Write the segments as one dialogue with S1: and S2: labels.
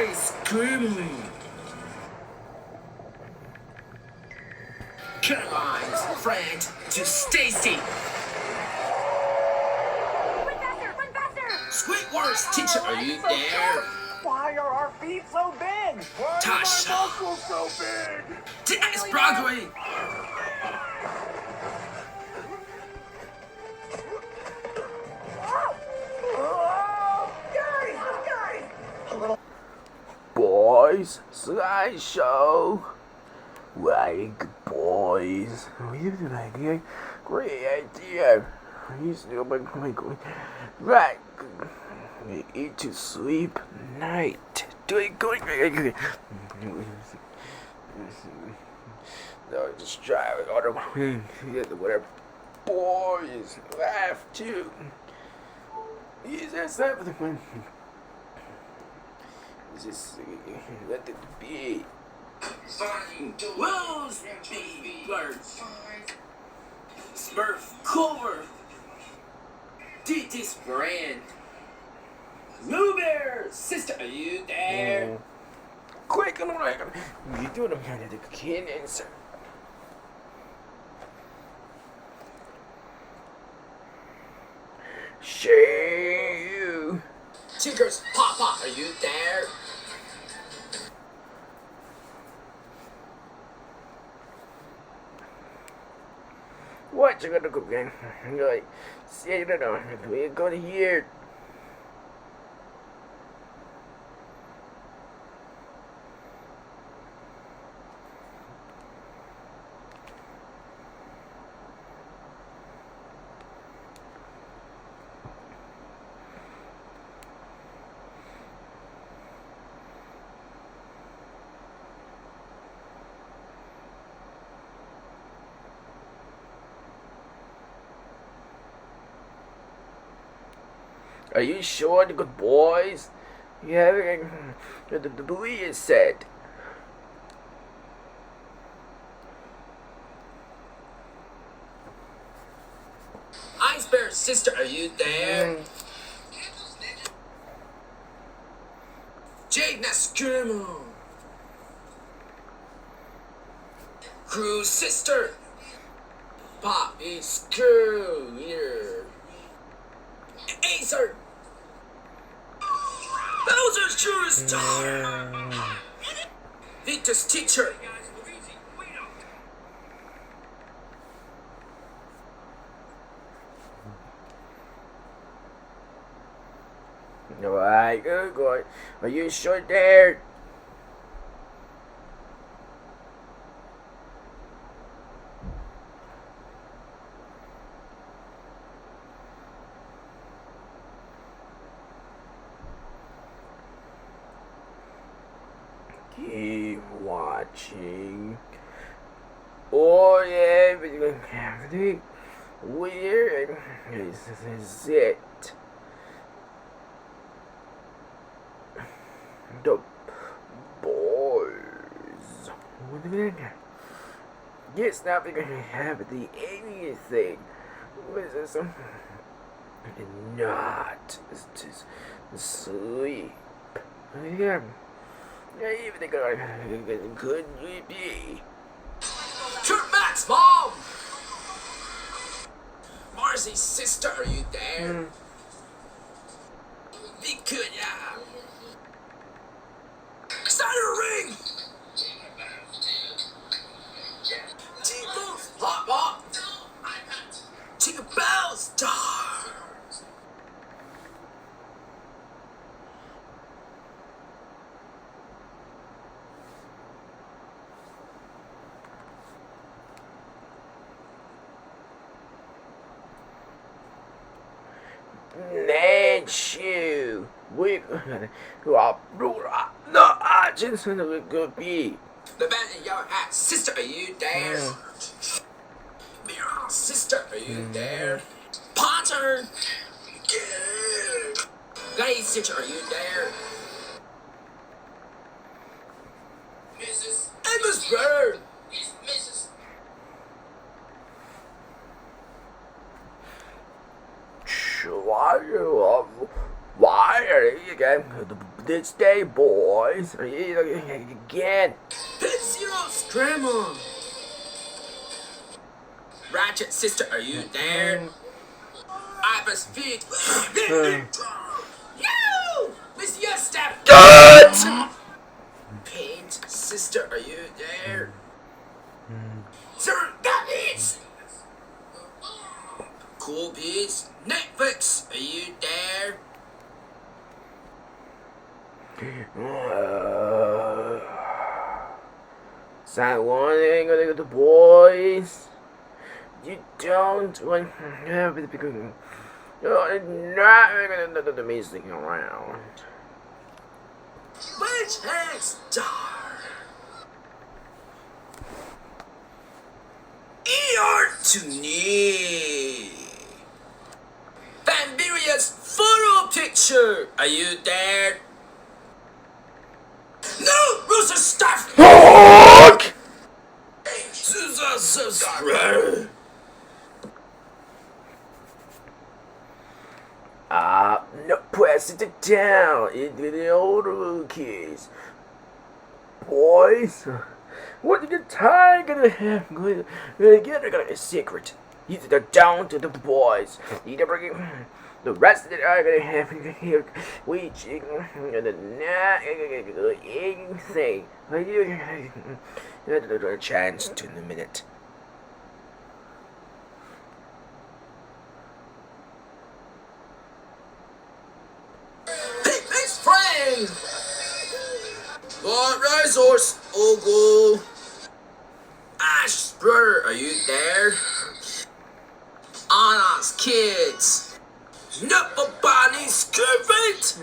S1: Very screaming. Caroline's friend to Stacy.
S2: Run faster!
S1: Squidward's teacher, are you there?
S3: Why are our feet so big? Why
S1: Tasha.
S3: are my muscles so big?
S1: It's Broadway.
S3: Guys!
S4: Boys, Slideshow. Like boys. We have an idea. Great idea. You still right. We eat to sleep night. Do it good. No, just try it on whatever. Boys laugh too. Is that something? Just let it be.
S1: Wolves, baby birds. Smurf cover. Titi's brand. Blue Bear, sister, are you there?
S4: Quick, you doing them kind of the kid answer. See you.
S1: Tinker's Papa, are you there?
S4: What you gonna go again? Like, see, I don't know. We're gonna hear. Are you sure the good boys? Yeah, the police said.
S1: Ice Bear, sister, are you there? Jake Nascurmo. Crew, sister. Pop is cool here. Acer. Bowser's sure star. Victor's teacher.
S4: Alright, good. Are you sure there? Keep watching. Oh yeah, everything weird. This is it. The boys. What a minute. Yes, now we're gonna have the anything. What is this? Not to sleep. Yeah. Even think could we be?
S1: Kurt Max, Mom! Marcy's sister, are you there? Vicuña! Cider Ring! T-Booth, Hot Pop! Tinkerbell Star!
S4: Nancy, we are no, I just think we could be.
S1: The man in your hat, sister, are you there? Mirror, sister, are you there? Potter! Lady sister, are you there? Mrs. Emma's bird! Mrs.
S4: Swallow Why are you again? This day, boys. Are you again?
S1: It's Zero's grandma. Ratchet sister, are you there? Ivar's feet. You! Miss your step. Paint sister, are you there? Sir, that is. Cool Beats. Netflix, are you there?
S4: Sad warning, gonna the boys. You don't want to have it because you're not gonna do the music around.
S1: Which has star? ER to knee. Bambiria's photo picture. Are you there? No, Rosa stuff.
S4: Fuck! No, press it down into the older kids. Boys, what did the time gonna have? Gonna get a secret. You it down to the boys. You never get the rest of it are gonna have here. We chicken and the not anything. You had a chance to in a minute.
S1: Pig's friend. Lord Resource, Ogle. Ash, brother, are you there? Anna's kids. Nobody's curved.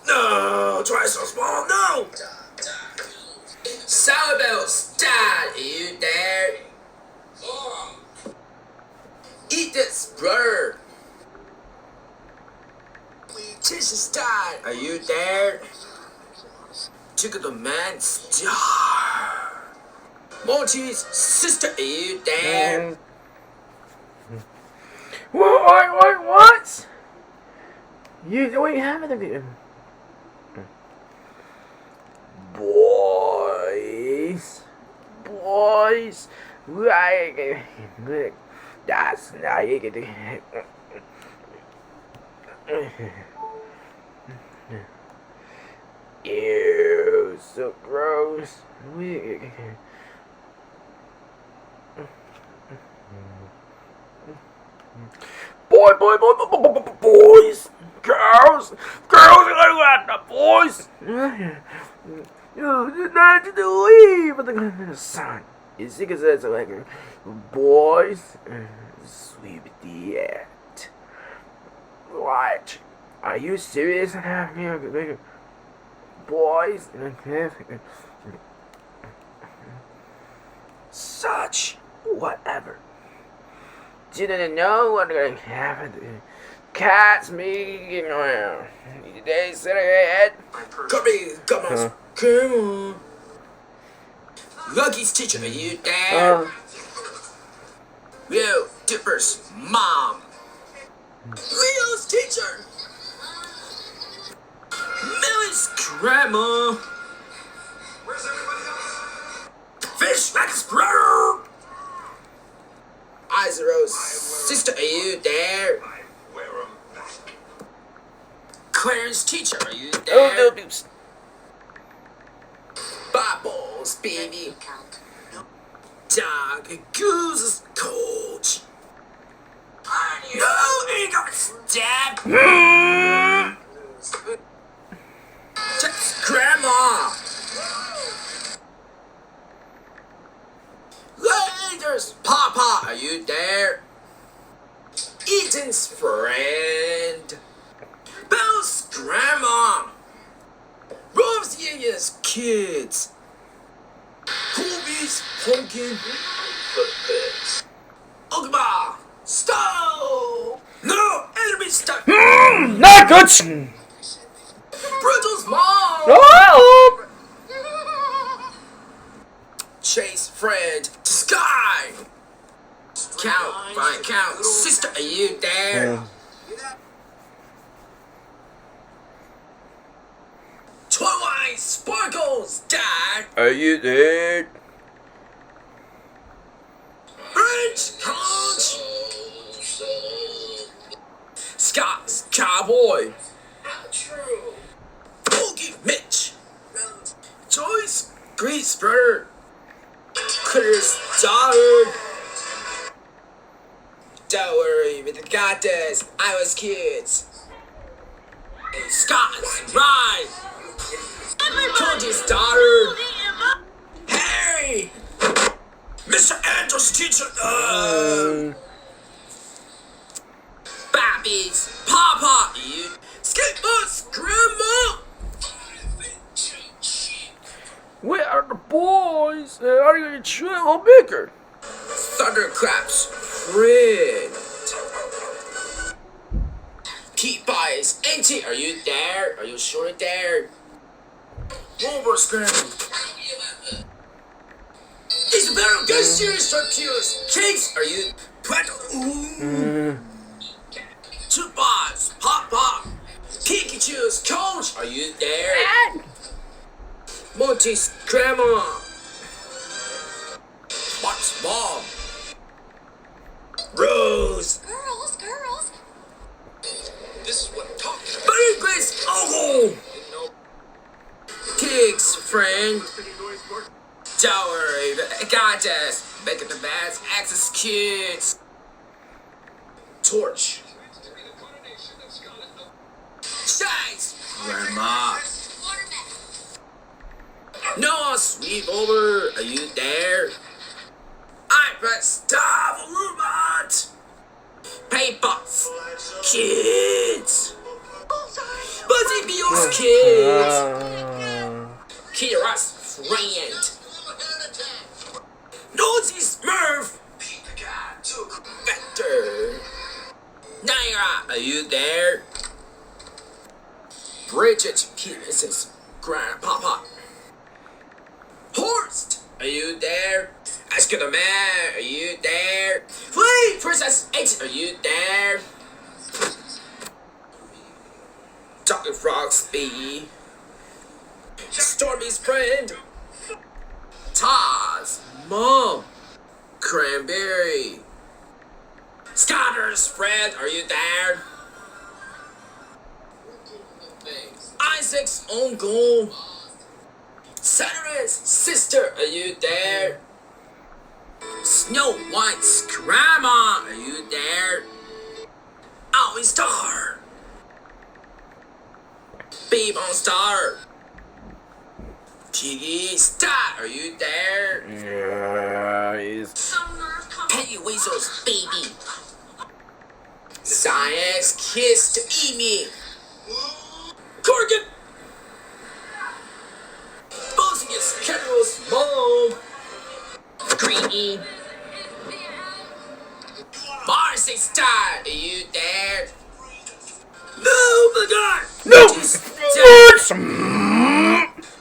S1: No, try so small, no. Sourdought's dad, are you there? Eat this, brother. Tish's dad, are you there? Took the man's star. Mochi's sister, are you there?
S4: What? You don't have it. Boys, that's not it. Ew, so gross. Boys, girls, boys. You not to leave the sun. You see, because it's like boys, sweep the end. What? Are you serious? Boys, such whatever. Didn't know what gonna happen. Cats me around. They said ahead.
S1: Come on. Lucky's teacher, are you there? Leo Dipper's mom. Leo's teacher. Millie's grandma. Where's everybody else? Fish Max brother. Izaro's sister, are you there? Clarence's teacher, are you there? Bubbles, baby. Dog Goose's coach. No, he got stabbed. Just grandma. Later's Papa, are you there? Ethan's friend. Bill's grandma. Rove's Yinya's kids. Kobe's pumpkin. Footprints. Ogba. Stove. No, enemy stuck.
S4: Not good.
S1: Brutal's mom.
S4: Oh!
S1: Chase friend to Sky. Count, fine count. Sister, are you there? Twilight sparkles, Dad.
S4: Are you there?
S1: French Conch. Scott's Cowboy. Boogie Mitch. Joyce Grease Brother. Critter's daughter. Don't worry, we got this. I was kids. Scott's Ride. Cody's daughter. Harry. Mr. Andrews' teacher. Babby's Papa. Skateboard's Grandma.
S4: Where are the boys? Are you getting a little bigger?
S1: Thundercrap's friend. Pete Bias. Auntie, are you there? Are you sure there? Wolver Scramble. Isabella, go serious, Torpedoes. Chase, are you? Ooh. Two Bots. Pop Pop. Pikachu's Coach, are you there? Monty's Grandma. What's Mom? Rose.
S2: Girls.
S1: This is what I'm talking about. Buddy Grace Ogle. Pig's friend. Don't worry, I got this. Making the best access kids. Torch. Shines. Grandma. Noah Sweepover, are you there? I press stop, robot. Paybus. Kids. Buzzy Beals kids. Kira's friend. Nosy Smurf. Vector. Naira, are you there? Bridget, Mrs. Grandpapa. Horst, are you there? Ask the man, are you there? Wait, Princess H, are you there? Dr. Frogsby. Stormy's friend. Taz, Mom. Cranberry. Scotter's friend, are you there? Isaac's uncle. Saturday's sister, are you there? Snow White's grandma, are you there? Owie Star. Babe on Star. Piggy Star, are you there?
S4: Yes.
S1: Penny Weasel's baby. Science Kiss to eat me. Corgan. Bozius Kendall's mom. Greeny. Marcy Star, are you there? No, my God!
S4: No!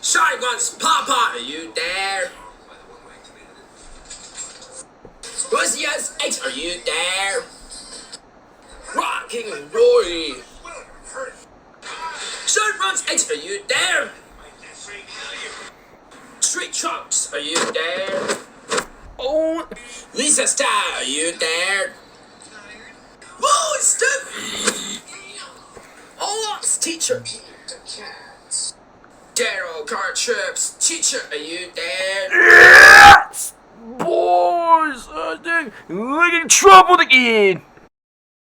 S1: Shotgun's Papa, are you there? Rosy's H, are you there? Rocking Roy. Shotgun's H, are you there? Street Trucks, are you there?
S4: Oh,
S1: Lisa Star, are you there? Whoa, it's Steph! Oh, it's teacher. Daryl Car Trips, teacher, are you there?
S4: yes! Boys, I think we're getting in trouble again.